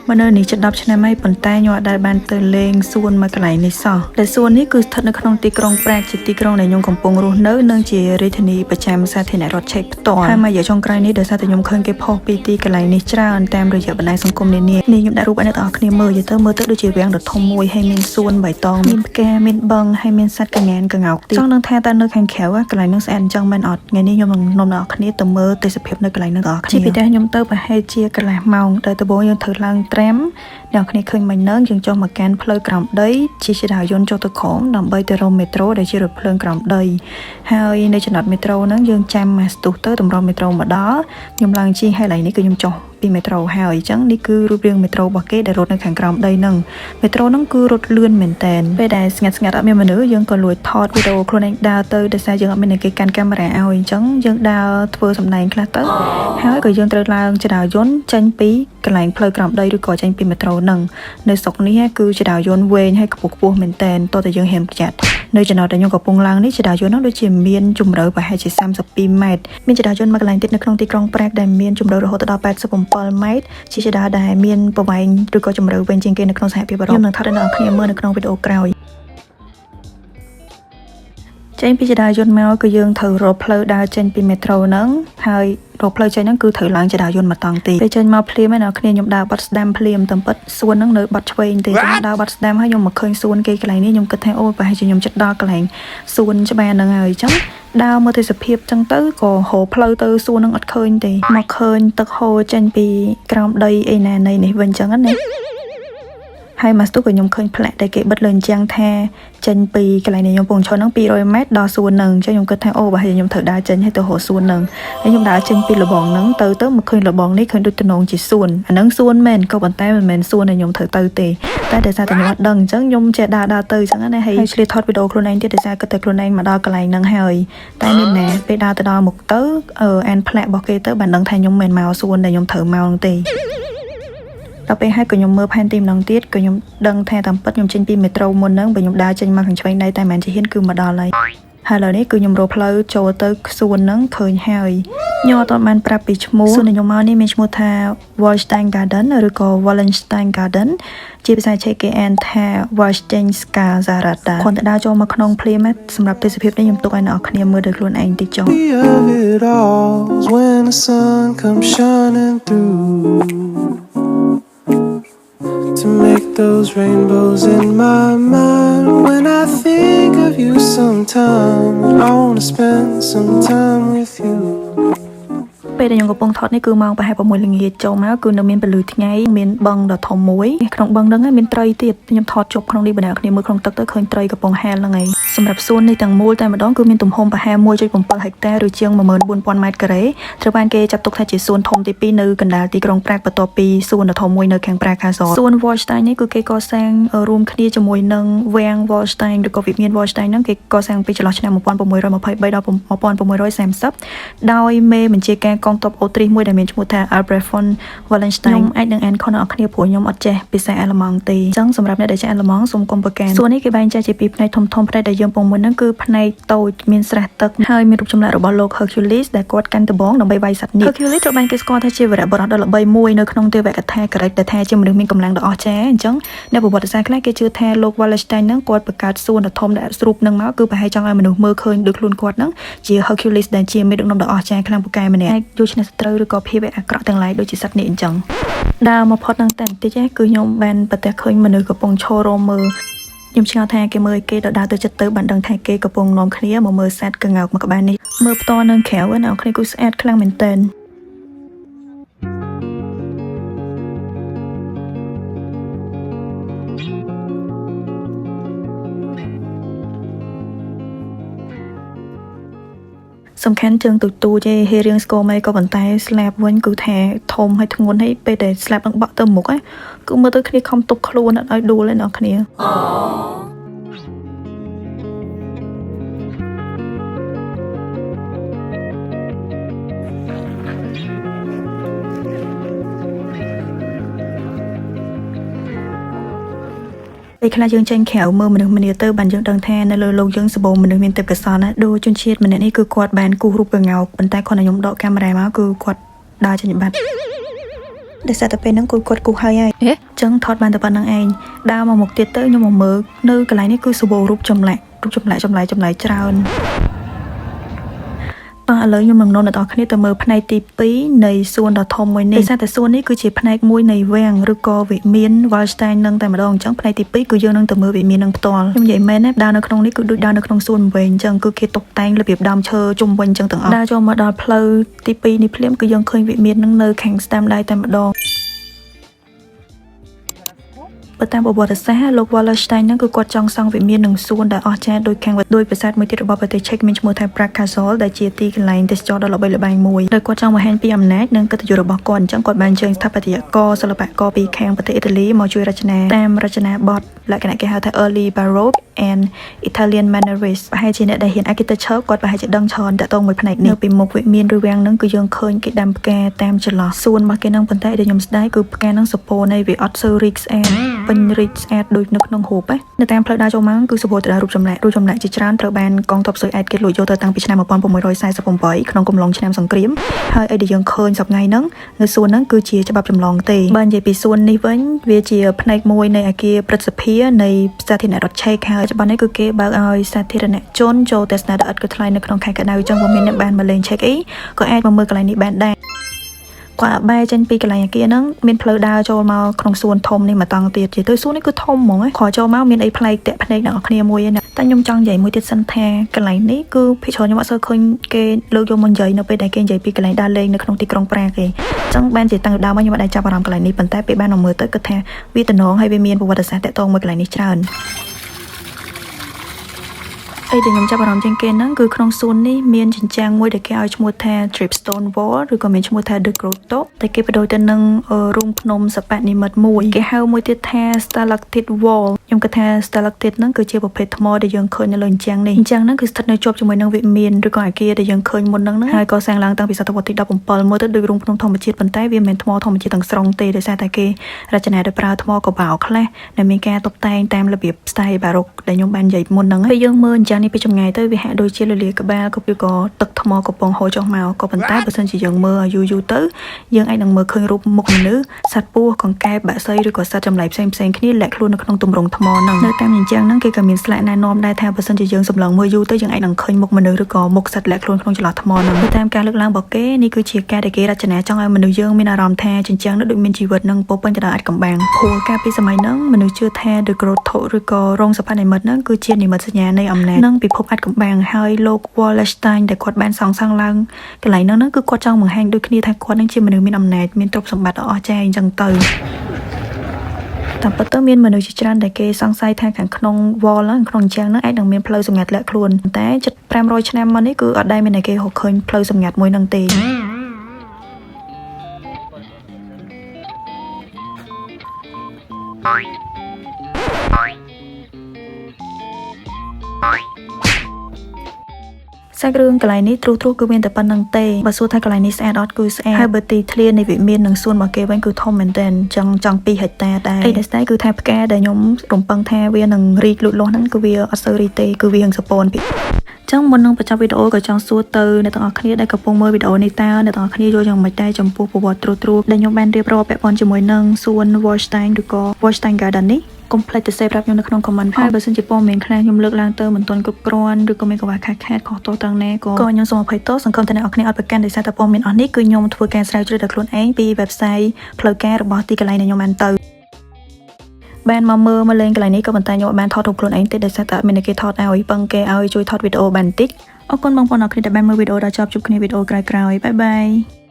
มันนี่จะดับชนะไม่ปนใต้ยอดได้บานเตอเลงส่วนมากไหลในซอแต่ส่วนนี้คือทัดในขนมตีกรองแปลกจิตตีกรองในยงของปงรูเนื้อเนื่องจีริธนีประจำซาเทนรถเช็คต่อให้มาอย่าช่องไกลนี้เดี๋ยวซาแต่ยงเคยเก็บพอกปีตีกันไหลในจ้าอันแต้มโดยอย่าบันไดสังคมนี่ยมได้รูปอันนี้ต่อคณีมืออย่าเตอมือเตอดูจีเวียงดดทมมวยให้มีส่วนใบตองมีแกมีบังให้มีสัตว์กระแงนกระเงาตีจ้องนั่งแทนตาเนื้อแข็งแข็งว่ากันไหลนึกแอนจังมันอดไงนี่ยมนมอคณีตัวมือแต่สเปียบในกันไหลนึกอคณีชีพิตได้ยมเตอไปให้เจียกันไหลเมาโดยตัวโบยังถือลังแตรมดอกนี้เคยมันเนื้อยังจงมาแกนเพลกรำได้ชีชดายนโจตของนำใบเตอร์เมโทรได้ชีรถเพลิงกรำได้ให้ในจังหวัดเมโทรนั้นยังแจมมาสตูเตอร์ตำรวจเมโทรมาด้ายมลังชีให้ไหลนี่คือยมจงปีเมโทรหายจังนี่คือรูปเรียงเมโทรบักเก็ตได้รถในแข่งกรำได้หนึ่งเมโทรนั่นคือรถเลื่อนเหมือนแตนไปได้สงัดมีมันเนื้อยังก็ลอยทอดวิดีโอโคลนดาวเตอร์ได้ใช้ยังมีในการแกมแรงเอาจังยังดาวเพื่อสำนักคลาสเตอร์หายก็ยังตระลางจะดาวยนจังปีกลายเพลกรำได้ด้วยก่อจังปีเมโทรหนึ่งในศกนี้คือจะดาวยนเวนให้กับพวกเหมือนแตนตัวแต่ยังเห็นจัดในจังหวัดแต่ยังกับปงลางนี่จะดาวยนนั่งโดยจีเมียนจุ่มเรือไปให้จีซ้ำสับปีเมตรมีจะดาวยนมากลายติดในคลองตีกรองแปลกได้เมียนจุ่มเรือหัวตะดาว8 10 ปอลเมตรชีชดาได้เมียนประวัยโดยก็จำเริญเป็นจริงเกณฑ์ในครองสหพิบาลยมหนึ่งทัดในเคลียร์เมื่อในครองวิดีโอกราวเจนพิจารณายนแมวก็ยังถือรถเพลดาเจนปีเมโทรนั้นให้รถเพลใจนั้นคือถือหลังจะดาวยนมาตังตีไปเจนมาเพลียไม่หนาเคลียร์ยมดาวบัตสแดมเพลียมตั้มปัดส่วนนั้นเนื้อบัตช่วยตียมดาวบัตสแดมให้ยมมาเคยส่วนเกย์กลายนี้ยมกระแทกโอ้ไปให้ยมจัดดาวกลายส่วนจะแบนยังไงจังดาวมาถือสเปียบจังตื้อก็โหเพลตื้อส่วนนั้นอัดเคยตีมาเคยตึกโหเจนปีกรามใดไอแนนในวันจังนั้นเนี่ยให้มาสตุกกับยมเคยแผลได้เก็บบัดเลินจังแท้เจนปีกลายในยมปงชนน้องปี100 เมตรดาวส่วนหนึ่งจะยมกระแทกโอ้ไปให้ยมถือดาวเจนให้ตัวโหส่วนหนึ่งให้ยมดาวเจนปีระบองนั้นตื้อมาเคยระบองนี่เคยดูตนงจีส่วนอันนั้นส่วนแมนก็บนใต้มันแมนส่วนในยมถือตื้อตีแต่เดี๋ยวซาแต่ยมดังจังยมจะดาวตื้อจังนั้นให้เฉลี่ยทอดวิดีโอโคลนเดี๋ยวซาก็แต่โคลนมาดาวกลายนั่งให้แต่เนี่ยแหนไปดาวแต่ดาวหมกตื้อแอนแผลบอกเกตื้อบันดังแทนยมแมนเมาส่วนแต่ยมถือเมาตีเราไปให้กับยมเมื่อพันตีมน้องเตี้ยกับยมดังแทนตามปัดยมเชนปีเมโทรมนนั่งไปยมดาวเชนมาขังช่วยในแต่แมนจะเห็นคือมาดาเลยฮาเลนี่คือยมโรเพลโจเตอร์ส่วนนั่งเคยให้ยอตอนมันปรับปีชมูส่วนในยมมานี่มีชมูทาวอลสไตน์การ์เดนหรือก็วอลเลนสไตน์การ์เดนจีบสายเชคแอนทาวอลสเจนสกาซารัตดาคนแต่ดาวโจมาขนมเพลย์แมทสำหรับตัวสพิบได้ยมตัวกันออกขณีมือโดยครูนเองติดจอTo make those rainbows in my mind. When I think of you sometime, I wanna spend some time with you. ពេលដែលខ្ញុំកំពុងថតនេះគឺម៉ោងប្រហែល6 ល្ងាចចូលមកគឺនៅមានពលឺថ្ងៃមានបឹងដ៏ធំមួយក្នុងបឹងហ្នឹងមានត្រីទៀតខ្ញុំថតជប់ក្នុងនេះបណ្ដាគ្នាមើលក្នុងទឹកទៅឃើញត្រីកំពុងហែលហ្នឹងឯងសម្រាប់សួននេះទាំងមូលតែម្ដងគឺមានទំហំប្រហែល 1.7 ហិកតាឬជាង 14000 ម៉ែត្រការ៉េត្រូវបានគេចាត់ទុកថាជាសួនធំទី2នៅកណ្ដាលទីក្រុងប្រាក់បន្ទាប់ពីសួនដ៏ធំមួយនៅខាងប្រាក់ខាងសសួន Wallstein នេះគឺគេកសាងរួមគ្នាជាមួយនឹងវាំង Wallstein ឬក៏វិមាន Wallstein ហ្នឹងគេកសាងពីចន្លោះឆ្នាំ1623ដល់1630ដោយមេបញ្ជាការកងទ័ពអូទ្រីសមួយដែលមានឈ្មោះថា Albrecht von Wallenstein អាចនឹងអានខុសអ្នកគ្នាព្រោះខ្ញុំអត់ចេះភាសាអាល្លឺម៉ង់ទេអញ្ចឹងសម្រាប់អ្នកដែលចេះអាល្លឺម៉ង់សូមកុំប្រកាន់សួននេះគេបែងចែកជាពីរផ្នែកធំៗផ្នែកដែលយើងពងមុនហ្នឹងគឺផ្នែកតូចមានស្រះទឹកហើយមានរូបចម្លាក់របស់លោក Hercules ដែលគាត់កាន់ត្បូងដើម្បីវាយសត្វនេះ Hercules ត្រូវបានគេស្គាល់ថាជាវីរបុរសដ៏ល្បីមួយនៅក្នុងទេវកថាក្រិកដែលថាជាមនុស្សមានកម្លាំងដ៏អស្ចារ្យអញ្ចឹងអ្នកប្រវត្តិសាស្ត្រខ្លះគេជឿថាលោក Wallenstein ហ្នឹងគាត់បង្កើតសួនដ៏ធំដែលស្រូបនឹងមកគឺប្រហែលចង់ឲ្យមនុស្សមើលឃើញដូចខ្លួនគាត់ហ្នឹងជា Hercules ដែលជាមេដឹកនាំដ៏អស្ចារ្យខ្លាំងពូកែម្នាក់យកឈ្នះសត្រូវឬក៏ភាពអាក្រក់ទាំងឡាយដូចជាសត្វនេះអញ្ចឹងដើរមកផុតនឹងតែបន្តិចគឺខ្ញុំបានប្រទះឃើញមនុស្សកំពុងឈររមើលខ្ញុំឆ្ងល់ថាគេមើលគេដល់ដើរទៅចិត្តទៅបានដឹងថាគេកំពុងនាំគ្នាមកមើលសត្វកង្កោកមកក្បែរនេះមើលផ្ទាល់នឹងក្រៅណាអ្នកគ្នាគឺស្អាតខ្លាំងមែនទែនសំខាន់ជើងទូទេហេរៀងស្គរមេក៏ប៉ុន្តែស្លាប់វិញគឺថាធំហើយធ្ងន់ហើយពេលដែលស្លាប់នឹងបាក់ទៅមុខគឺមើលទៅគ្នាខំទប់ខ្លួនអត់ឲ្យដួលទេអ្នកគ្នា ពេលខ្លះយើងចេញក្រៅមើលមនុស្សម្នាទៅបានយើងដឹងថានៅលើโลกយើងសបោមនុស្សមានទេពកោសល្យណាដូចជនជាតិម្នាក់នេះគឺគាត់បានគូសរូបកង្កោកប៉ុន្តែគាត់ឲ្យខ្ញុំដកកាមេរ៉ាមកគឺគាត់ដើរចេញបាត់ ដែលសារតែពេលហ្នឹងគាត់គូហើយហើយអញ្ចឹងថតបានតែប៉ុណ្្នឹងឯងដើរមកមុខទៀតទៅខ្ញុំមកមើលនៅកន្លែងនេះគឺសបោរូបចម្លាក់ច្រើនតោះឥឡូវខ្ញុំនឹងនាំអ្នកនរគ្នាទៅមើលផ្នែកទី2នៃសួនដ៏ធំមួយនេះដោយសារតែសួននេះគឺជាផ្នែកមួយនៃវាំងឬក៏វិមាន Wallstein នឹងតែម្ដងអញ្ចឹងផ្នែកទី2គឺយើងនឹងទៅមើលវិមាននឹងផ្ទាល់ខ្ញុំនិយាយមែនណាដើរនៅក្នុងនេះគឺដូចដើរនៅក្នុងសួនវិញអញ្ចឹងគឺគេតុបតែងរបៀបដើមឈើជុំវិញអញ្ចឹងទាំងអស់ដើរចូលមកដល់ផ្លូវទី2នេះភ្លាមគឺយើងឃើញវិមាននឹងនៅខាងស្ដាំដៃតែម្ដងបើតាមប្រវត្តិសាស្ត្រលោក Wallerstein ហ្នឹងគឺគាត់ចង់សង់វិមាននឹងសួនដែលអស្ចារ្យដូចខាងដោយប្រាសាទមួយទៀតរបស់ប្រទេសឆេកមានឈ្មោះថា Prague Castle ដែលជាទីកន្លែងទេសចរណ៍ដ៏ល្បីល្បាញមួយដោយគាត់ចង់បង្ហាញពីអំណាចនិងកិត្តិយសរបស់គាត់អញ្ចឹងគាត់បានអញ្ជើញស្ថាបត្យករសិល្បករពីខាងប្រទេសអ៊ីតាលីមកជួយរចនាតាមរចនាបថលក្ខណៈគេហៅថា Early Baroque and Italian Mannerism ប្រហែលជាអ្នកដែលហ៊ាន architecture គាត់ប្រហែលជាដឹងច្រើនតាក់ទងមួយផ្នែកនេះនៅពីមុខវិមានឬវាំងហ្នឹងគឺយើងឃើញគេដាំផ្កាតាមចន្លោះសួនរបស់គេហ្នឹងប៉ុន្តែដែលខ្ញុំស្ដាយគឺផ្កាហ្នឹងសពនៃវាអត់សូវរីកស្អាតពេញរីកស្អាតដូចនៅក្នុងរូបនៅតាមផ្លូវដើរចូលមកគឺសពទៅដល់រូបចម្លាក់ជាច្រើនត្រូវបានកងទ័ពស៊ុយអែតគេលួចយកទៅតាំងពីឆ្នាំ1648ក្នុងកំឡុងឆ្នាំសង្គ្រាមហើយអីដែលយើងឃើញសប្តាហ៍ហ្នឹងនៅសួនហ្នឹងគឺជាច្បាប់ចម្លងទេបើនិយាយពីសួននេះវិញវាជាផ្នែកមួយនៃអគារព្រឹទ្ធសភានៃសាធារណរដ្ឋឆេកហើយច្បាប់នេះគឺគេបើកឲ្យសាធារណជនចូលទស្សនាដោយឥតគិតថ្លៃនៅក្នុងខែកក្តៅអញ្ចឹងបើមានអ្នកបានមកលេងឆេកអីក៏អាចមកមើលកន្លែងនេះបានដែរគាត់បែរចេញពីកន្លែងអគារហ្នឹងមានផ្លូវដើរចូលមកក្នុងសួនធំនេះមកតង់ទៀតទៅសួននេះគឺធំហ្មងខោចូលមកមានអីប្លែកតាក់ភ្នែកដល់គ្នាមួយឯណាតែខ្ញុំចង់និយាយមួយទៀតសិនថាកន្លែងនេះគឺភាគច្រើនខ្ញុំអត់សូវឃើញគេលើកយកមកនិយាយនៅពេលដែលគេនិយាយពីកន្លែងដើរលេងនៅក្នុងទីក្រុងប្រាហ្គទេអញ្ចឹងបានជាតាំងដើមមកខ្ញុំអត់ដែរចាប់អារម្មណ៍កន្លែងនេះប៉ុន្តែពេលបានមកមើលទៅគឺថាវាតំណងហើយវាមានប្រវត្តិសាស្ត្រតាក់ទងមួយកន្លែងនេះច្រើនអីដែលខ្ញុំចាប់អារម្មណ៍ជាងគេហ្នឹងគឺក្នុងសួននេះមានជញ្ជាំងមួយដែលគេឲ្យឈ្មោះថា Dripstone Wall ឬក៏មានឈ្មោះថា The Grotto តែគេបដូរទៅនឹងរូងភ្នំសិប្បនិមិត្តមួយគេហៅមួយទៀតថា Stalactite Wall ខ្ញុំគិតថា Stalactite ហ្នឹងគឺជាប្រភេទថ្មដែលយើងឃើញនៅលើជញ្ជាំងនេះអញ្ចឹងហ្នឹងគឺស្ថិតនៅជាប់ជាមួយនឹងវិមានឬក៏អគារដែលយើងឃើញមុនហ្នឹងហើយកសាងឡើងតាំងពីសតវត្សទី17មើលទៅដូចរូងភ្នំធម្មជាតិប៉ុន្តែវាមិនមែនថ្មធម្មជាតិទាំងស្រុងទេដោយសារតែគេរចនាដោយប្រើថ្មកបោខ្លះដែលមានការតុបតែងតាមរបៀប style Baroque ដែលខ្ញុំបាននិយាយមុនហ្នឹងពេលយើងមើលអញ្ចឹងនេះពីចម្ងាយទៅវាហាក់ដូចជាលលាក្បាលក៏វាក៏ទឹកថ្មកំពុងហូរចុះមកក៏ប៉ុន្តែបើសិនជាយើងមើលយូរទៅយើងអាចនឹងមើលឃើញរូបមុខមនុស្សសត្វពស់កង្កែបបាក់សីឬក៏សត្វចម្លែកផ្សេងគ្នាលាក់ខ្លួននៅក្នុងទម្រង់ថ្មហ្នឹងនៅតាមជញ្ជាំងហ្នឹងគេក៏មានស្លាកណែនាំដែរថាបើសិនជាយើងសម្លឹងមើលយូរទៅយើងអាចនឹងឃើញមុខមនុស្សឬក៏មុខសត្វលាក់ខ្លួនក្នុងចន្លោះថ្មហ្នឹងតាមការលើកឡើងរបស់គេនេះគឺជាការដែលគេរចនាចង់ឲ្យមនុស្សយើងមានអារម្មណ៍ថាជញ្ជាំងនោះដូចមានជីវិតនិងពោពេញទៅដោយអាចកំបាំងព្រោះកាលពីសម័យហ្នឹងមនុស្សជឿថា The Grotto ឬក៏រោងសិប្បនិមិត្តហ្នឹងគឺជានិមិត្តសញ្ញានៃអំណាចនិងពិភពអាចកំបាំងហើយលោក Wallerstein ដែលគាត់បានសាងឡើងកន្លែងហ្នឹងគឺគាត់ចង់បង្ហាញដូចគ្នាថាគាត់នឹងជាមនុស្សមានអំណាចមានទ្រព្យសម្បត្តិដ៏អស្ចារ្យអញ្ចឹងទៅតាមពិតទៅមានមនុស្សជាច្រើនដែលគេសង្ស័យថាខាងក្នុង wall ហ្នឹងក្នុងជញ្ជាំងហ្នឹងអាចនឹងមានផ្លូវសម្ងាត់លាក់ខ្លួនតែជិត500ឆ្នាំមកនេះគឺអត់ដែលមានអ្នកគេរកឃើញផ្លូវសម្ងាត់មួយហ្នឹងទេសាច់រឿងកន្លែងនេះទ្រុសគឺមានតែប៉ុណ្្នឹងទេបើសួរថាកន្លែងនេះស្អាតអត់គឺស្អាតហើយបើទីធ្លានៃវិមាននឹងសួនរបស់គេវិញគឺធំមែនទែនចង់2ហិកតាដែរអីដែលស្ដាយគឺថាផ្កាដែលខ្ញុំរំពឹងថាវានឹងរីកលូតលាស់ហ្នឹងគឺវាអត់សូវរីកទេគឺវាហឹងសពនពីចឹងមុននឹងបញ្ចប់វីដេអូក៏ចង់សួរទៅអ្នកទាំងអស់គ្នាដែលកំពុងមើលវីដេអូនេះតើអ្នកទាំងអស់គ្នាយល់យ៉ាងម៉េចដែរចំពោះប្រវត្តិទ្រុសដែលខ្ញុំបានរៀបរាប់ពាក់ព័ន្ធជាមួយនឹងសួន Wallstein ឬក៏ Wallstein Garden នេះកុំភ្លេចទៅសេវប្រាប់ខ្ញុំនៅក្នុង comment ហើយបើសិនជាព័ត៌មានខ្លះខ្ញុំលើកឡើងទៅមិនទាន់គ្រប់គ្រាន់ឬក៏មានកង្វះខាតខុសទោសត្រង់ណាក៏ខ្ញុំសូមអភ័យទោសសង្ឃឹមថាអ្នកនរគ្នាអត់ប្រកាន់ដោយសារតែព័ត៌មានអស់នេះគឺខ្ញុំធ្វើការស្រាវជ្រាវដោយខ្លួនឯងពី website ផ្លូវការរបស់ទីកន្លែងដែលខ្ញុំបានទៅបានមកមើលមកលេងកន្លែងនេះក៏ប៉ុន្តែខ្ញុំអត់បានថតរូបខ្លួនឯងទេដោយសារតែអត់មានគេថតឲ្យពឹងគេឲ្យជួយថតវីដេអូបានបន្តិចអរគុណបងប្អូនអ្នកគ្នាដែលបានមើលវីដេអូដល់ចប់ជួបគ្នាវីដេអូក្រោយៗបាយបាយ